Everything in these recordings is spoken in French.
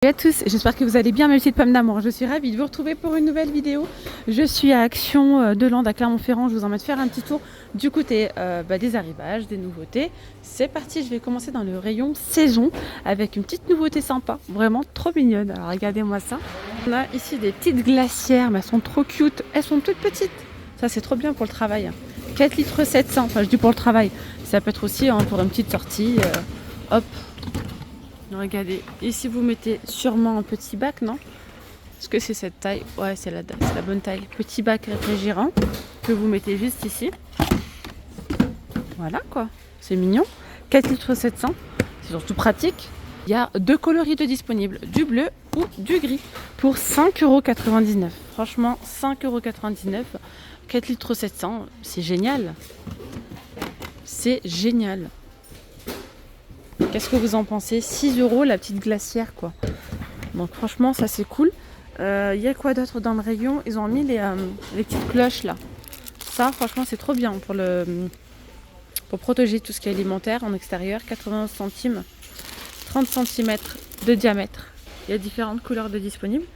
Salut à tous, j'espère que vous allez bien, mes petites pommes d'amour. Je suis ravie de vous retrouver pour une nouvelle vidéo. Je suis à Action de Lande à Clermont-Ferrand. Je vous emmène faire un petit tour du côté des arrivages, des nouveautés. C'est parti, je vais commencer dans le rayon saison avec une petite nouveauté sympa, vraiment trop mignonne. Alors regardez-moi ça. On a ici des petites glacières, mais elles sont trop cute. Elles sont toutes petites. Ça c'est trop bien pour le travail. 4 litres 700, enfin je dis pour le travail. Ça peut être aussi pour une petite sortie. Hop. Regardez, ici vous mettez sûrement un petit bac, non? Est-ce que c'est cette taille? Ouais, c'est la bonne taille. Petit bac réfrigérant que vous mettez juste ici. Voilà quoi, c'est mignon. 4 litres 700, c'est surtout pratique. Il y a deux coloris de disponibles, du bleu ou du gris, pour 5,99 €. Franchement, 5,99 €, 4 litres 700, c'est génial. C'est génial. Qu'est-ce que vous en pensez? 6 € la petite glacière quoi. Donc franchement ça c'est cool. Il y a quoi d'autre dans le rayon? Ils ont mis les petites cloches là. Ça franchement c'est trop bien pour protéger tout ce qui est alimentaire en extérieur. 91 centimes, 30 cm de diamètre. Il y a différentes couleurs de disponibles.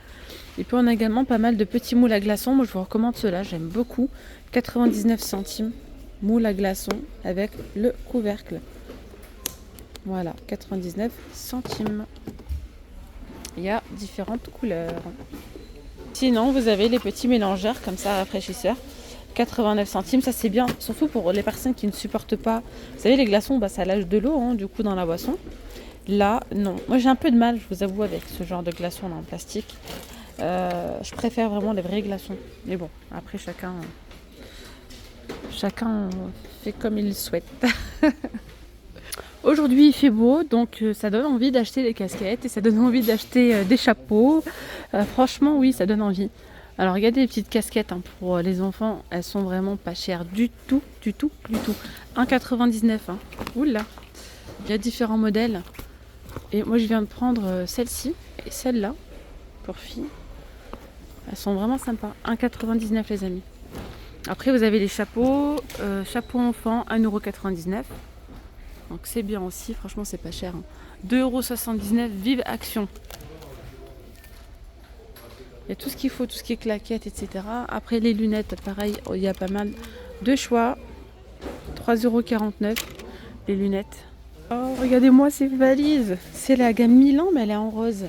Et puis on a également pas mal de petits moules à glaçons. Moi je vous recommande ceux-là, j'aime beaucoup. 99 centimes, moule à glaçons avec le couvercle. Voilà, 99 centimes. Il y a différentes couleurs. Sinon, vous avez les petits mélangeurs comme ça, rafraîchisseurs. 89 centimes, ça c'est bien, surtout pour les personnes qui ne supportent pas. Vous savez, les glaçons, ça lâche de l'eau du coup dans la boisson. Là, non. Moi j'ai un peu de mal, je vous avoue, avec ce genre de glaçons là, en plastique. Je préfère vraiment les vrais glaçons. Mais bon, après chacun fait comme il souhaite. Aujourd'hui il fait beau, donc ça donne envie d'acheter des casquettes et ça donne envie d'acheter des chapeaux. Franchement oui, ça donne envie. Alors regardez les petites casquettes pour les enfants, elles sont vraiment pas chères du tout. 1,99 €. Oula, il y a différents modèles. Et moi je viens de prendre celle-ci et celle-là pour filles. Elles sont vraiment sympas. 1,99 € les amis. Après vous avez les chapeaux, chapeau enfant 1,99 €. Donc c'est bien aussi, franchement c'est pas cher. 2,79 €, vive Action. Il y a tout ce qu'il faut, tout ce qui est claquettes, etc. Après les lunettes, pareil, il y a pas mal de choix. 3,49 € les lunettes. Oh, regardez-moi ces valises. C'est la gamme Milan, mais elle est en rose.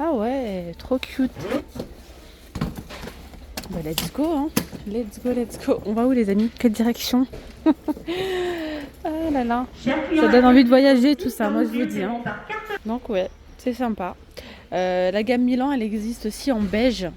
Ah ouais, trop cute. Bah, let's go, Let's go. On va où les amis? Quelle direction? Ah là là, ça donne envie de voyager tout ça, moi je vous dis. Donc ouais, c'est sympa. La gamme Milan, elle existe aussi en beige.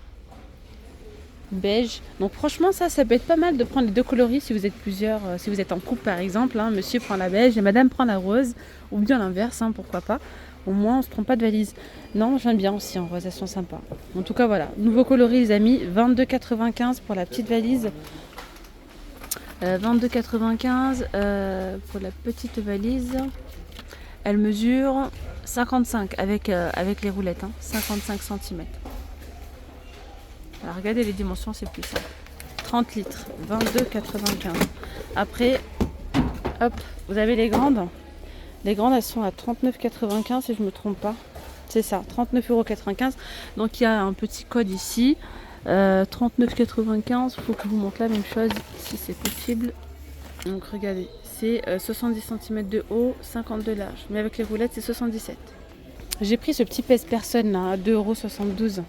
Donc franchement ça peut être pas mal de prendre les deux coloris si vous êtes plusieurs, si vous êtes en couple par exemple. Monsieur prend la beige et madame prend la rose, ou bien l'inverse, pourquoi pas. Au moins on se trompe pas de valise. Non, j'aime bien aussi en rose, elles sont sympas. En tout cas voilà, nouveau coloris les amis, 22,95 € pour la petite valise. 22,95 € pour la petite valise. Elle mesure 55 avec les roulettes, 55 cm. Alors regardez les dimensions, c'est plus ça. 30 litres, 22,95 €. Après, hop, vous avez les grandes. Les grandes, elles sont à 39,95 € si je ne me trompe pas. C'est ça, 39,95 €. Donc il y a un petit code ici. 39,95 €. Il faut que je vous montre la même chose si c'est possible. Donc regardez, c'est 70 cm de haut, 50 de large. Mais avec les roulettes, c'est 77. J'ai pris ce petit pèse-personne là à 2,72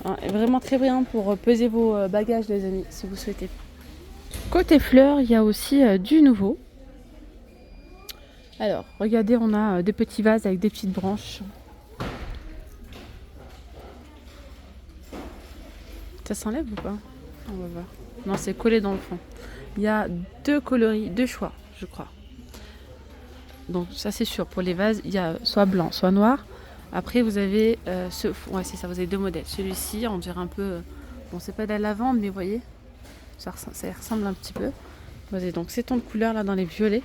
€. Vraiment très bien pour peser vos bagages les amis, si vous souhaitez. Côté fleurs, il y a aussi du nouveau. Alors, regardez, on a des petits vases avec des petites branches. Ça s'enlève ou pas? On va voir. Non, c'est collé dans le fond. Il y a deux coloris, deux choix, je crois. Donc ça c'est sûr, pour les vases, il y a soit blanc, soit noir. Après vous avez ouais c'est ça, vous avez deux modèles. Celui-ci, on dirait un peu, bon c'est pas de la lavande, mais vous voyez, ça ressemble un petit peu. Vous avez donc ces tons de couleurs là dans les violets.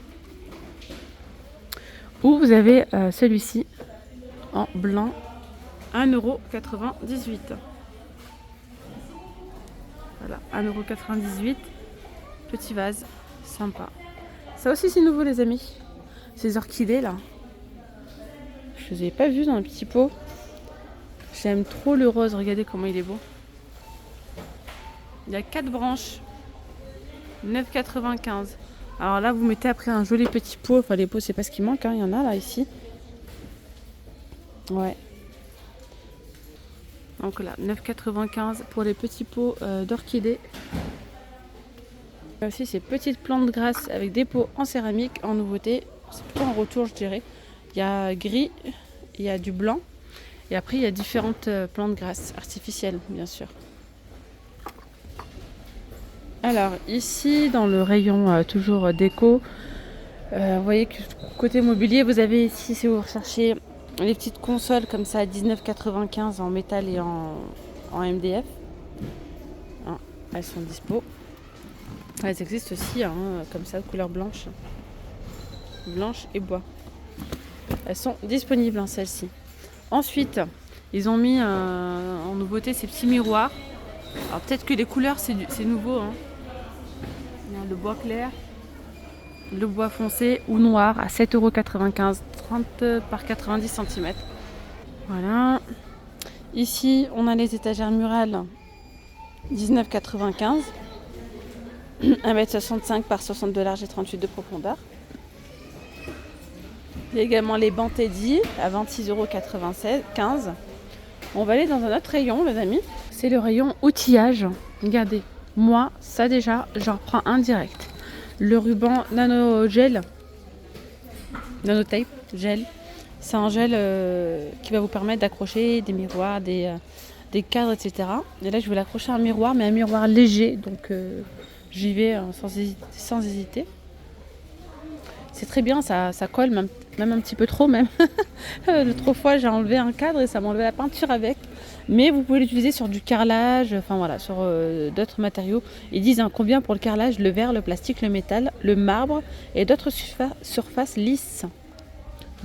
Ou vous avez celui-ci en blanc, 1,98 €. Voilà, 1,98 €. Petit vase, sympa. Ça aussi c'est nouveau les amis. Ces orchidées là. Je les ai pas vus dans un petit pot. J'aime trop le rose, regardez comment il est beau. Il y a 4 branches. 9,95. Alors là, vous mettez après un joli petit pot. Enfin, les pots, c'est pas ce qui manque, hein. Il y en a là, ici. Ouais. Donc là, 9,95 pour les petits pots d'orchidées. Il y a aussi ces petites plantes grasses avec des pots en céramique en nouveauté. C'est plutôt en retour, je dirais. Il y a gris, il y a du blanc. Et après, il y a différentes plantes grasses artificielles, bien sûr. Alors, ici, dans le rayon toujours déco, vous voyez que côté mobilier, vous avez ici, si vous recherchez les petites consoles comme ça à 19,95 en métal et en MDF. Hein, elles sont dispo. Elles existent aussi hein, comme ça, couleur blanche. Blanche et bois. Elles sont disponibles, hein, celles-ci. Ensuite, ils ont mis en nouveauté ces petits miroirs. Alors peut-être que les couleurs, c'est nouveau. Hein. Il y a le bois clair, le bois foncé ou noir à 7,95 €, 30 par 90 cm. Voilà. Ici, on a les étagères murales, 19,95 €, 1,65 m par 60 de large et 38 de profondeur. Il y a également les bancs Teddy à 26,95 €. On va aller dans un autre rayon, les amis. C'est le rayon outillage. Regardez, moi, ça déjà, j'en reprends un direct. Le ruban nano gel, nano tape gel. C'est un gel qui va vous permettre d'accrocher des miroirs, des cadres, etc. Et là, je vais l'accrocher à un miroir, mais un miroir léger. Donc, j'y vais sans hésiter. C'est très bien, ça colle, même un petit peu trop même. L'autre fois, j'ai enlevé un cadre et ça m'a enlevé la peinture avec. Mais vous pouvez l'utiliser sur du carrelage, enfin voilà, sur d'autres matériaux. Ils disent hein, combien pour le carrelage, le verre, le plastique, le métal, le marbre et d'autres surfaces lisses.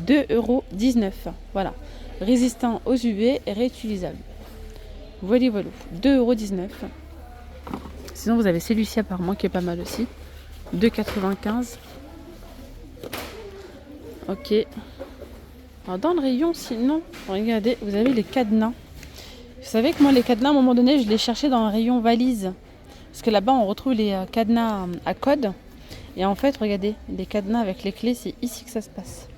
2,19 €. Voilà. Résistant aux UV et réutilisable. Voilà, voilà. 2,19 €. Sinon, vous avez celui-ci apparemment qui est pas mal aussi. 2,95 €. Ok. Alors dans le rayon, sinon, regardez, vous avez les cadenas. Vous savez que moi, les cadenas, à un moment donné, je les cherchais dans un rayon valise. Parce que là-bas, on retrouve les cadenas à code. Et en fait, regardez, les cadenas avec les clés, c'est ici que ça se passe.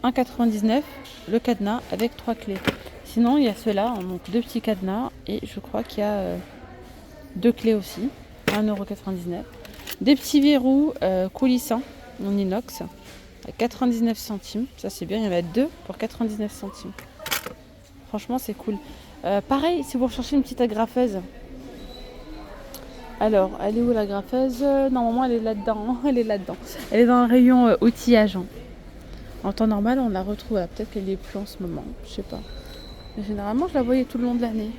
1,99 € le cadenas avec 3 clés. Sinon, il y a ceux-là, donc 2 petits cadenas. Et je crois qu'il y a 2 clés aussi. 1,99 €. Des petits verrous coulissants en inox. 99 centimes, ça c'est bien, il y en a 2 pour 99 centimes. Franchement, c'est cool. Pareil, si vous recherchez une petite agrafeuse. Alors, elle est où l'agrafeuse? Normalement, elle est là-dedans. Elle est là-dedans. Elle est dans le rayon outillage. En temps normal, on la retrouve. Peut-être qu'elle est plus en ce moment. Je sais pas. Mais généralement, je la voyais tout le long de l'année.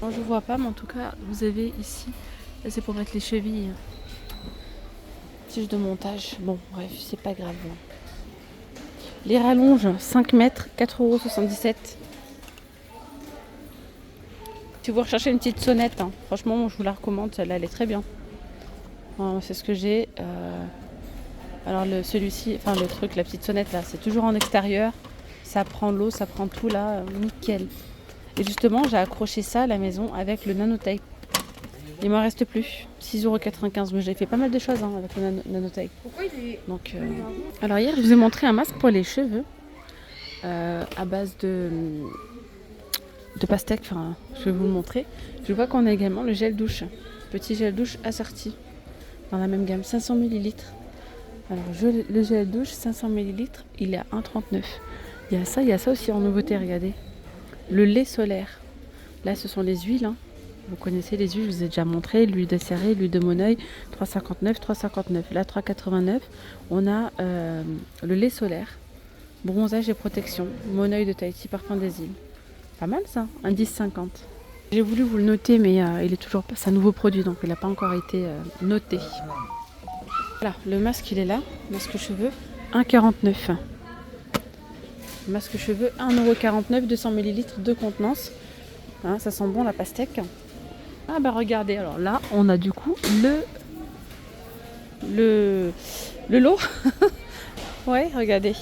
Bon, je vois pas, mais en tout cas, vous avez ici. Là, c'est pour mettre les chevilles. Tige de montage. Bon, bref, c'est pas grave. Les rallonges, 5 mètres, 4,77 €. Si vous recherchez une petite sonnette, hein, franchement, je vous la recommande. Celle-là, elle est très bien. C'est ce que j'ai. Alors, celui-ci, enfin, le truc, la petite sonnette, là, c'est toujours en extérieur. Ça prend l'eau, ça prend tout, là. Nickel. Et justement, j'ai accroché ça à la maison avec le nanotape. Il m'en reste plus. 6,95 €. Mais j'ai fait pas mal de choses hein, avec le nanotape. Donc, alors hier, je vous ai montré un masque pour les cheveux à base de pastèque. Enfin, je vais vous le montrer. Je vois qu'on a également le gel douche. Petit gel douche assorti dans la même gamme. 500 ml. Alors, le gel douche, 500 ml, il est à 1,39 €. Il y a ça aussi en nouveauté, regardez. Le lait solaire. Là, ce sont les huiles. Hein. Vous connaissez les huiles, je vous ai déjà montré. L'huile de céréales, l'huile de Moneuil, 3,59 €, 3,59 €. Là, 3,89 €. On a le lait solaire, bronzage et protection. Moneuil de Tahiti, parfum des îles. Pas mal ça, un 10,50 €. J'ai voulu vous le noter, mais il est toujours pas. C'est un nouveau produit, donc il n'a pas encore été noté. Voilà, le masque, il est là. Masque cheveux, 1,49 €. Masque cheveux, 1,49 €, 200 ml de contenance. Hein, ça sent bon la pastèque. Ah bah regardez, alors là on a du coup le lot. Ouais, regardez.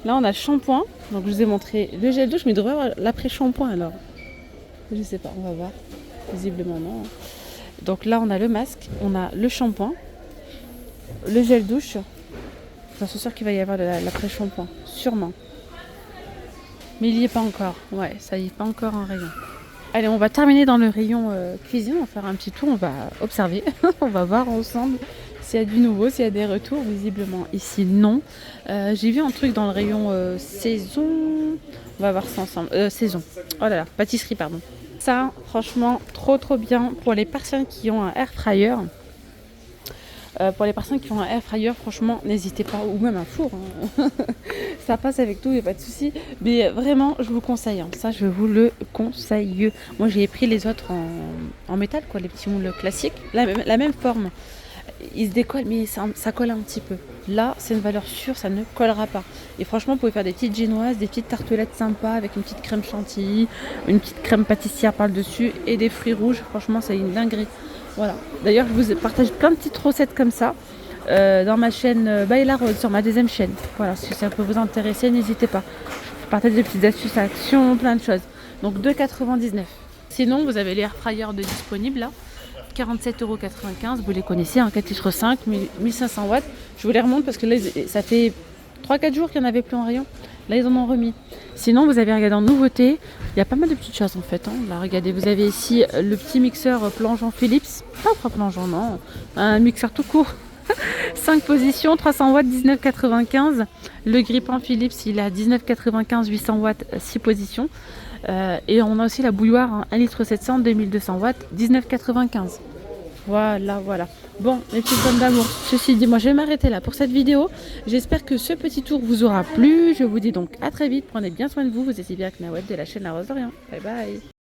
Là, on a le shampoing. Donc, je vous ai montré le gel douche, mais il devrait y avoir l'après-shampoing alors. Je sais pas, on va voir. Visiblement, non. Donc là, on a le masque, on a le shampoing, le gel douche. J'en suis sûre qu'il va y avoir de l'après-shampoing, sûrement. Mais il n'y est pas encore. Ouais, ça y est pas encore en rayon. Allez, on va terminer dans le rayon cuisine. On va faire un petit tour, on va observer. On va voir ensemble s'il y a du nouveau, s'il y a des retours. Visiblement, ici, non. J'ai vu un truc dans le rayon saison. On va voir ça ensemble. Saison. Oh là là, pâtisserie, pardon. Ça, franchement, trop bien pour les personnes qui ont un air fryer. Pour les personnes qui ont un air fryer, franchement, n'hésitez pas, ou même un four. Hein. Ça passe avec tout, il n'y a pas de souci. Mais vraiment, je vous conseille. Hein. Ça, je vous le conseille. Moi, j'ai pris les autres en métal, quoi, les petits moules classiques. La même forme. Ils se décollent, mais ça colle un petit peu. Là, c'est une valeur sûre, ça ne collera pas. Et franchement, vous pouvez faire des petites génoises, des petites tartelettes sympas avec une petite crème chantilly, une petite crème pâtissière par-dessus et des fruits rouges. Franchement, c'est une dinguerie. Voilà. D'ailleurs, je vous partage plein de petites recettes comme ça dans ma chaîne By La Rose, sur ma deuxième chaîne. Voilà, si ça peut vous intéresser, n'hésitez pas. Je partage des petites astuces, actions, plein de choses. Donc 2,99 €. Sinon, vous avez les air fryers de disponibles là. 47,95 €, vous les connaissez, hein, 4 litres 5, 1500 watts. Je vous les remonte parce que là, ça fait 3-4 jours qu'il n'y en avait plus en rayon. Là, ils en ont remis. Sinon, vous avez regardé en nouveauté, il y a pas mal de petites choses en fait. Hein. Là, regardez, vous avez ici le petit mixeur plongeant Philips. Pas plongeant, non. Un mixeur tout court. 5 positions, 300 watts, 19,95 €. Le grippin Philips, il est à 19,95 €, 800 watts, 6 positions. Et on a aussi la bouilloire, hein, 1 litre 700, 2200 watts, 19,95 €. Voilà. Bon, mes petites pommes d'amour, ceci dit, moi je vais m'arrêter là pour cette vidéo. J'espère que ce petit tour vous aura plu. Je vous dis donc à très vite. Prenez bien soin de vous. Vous étiez bien avec Naweb de la chaîne La Rose d'Orient. Bye bye.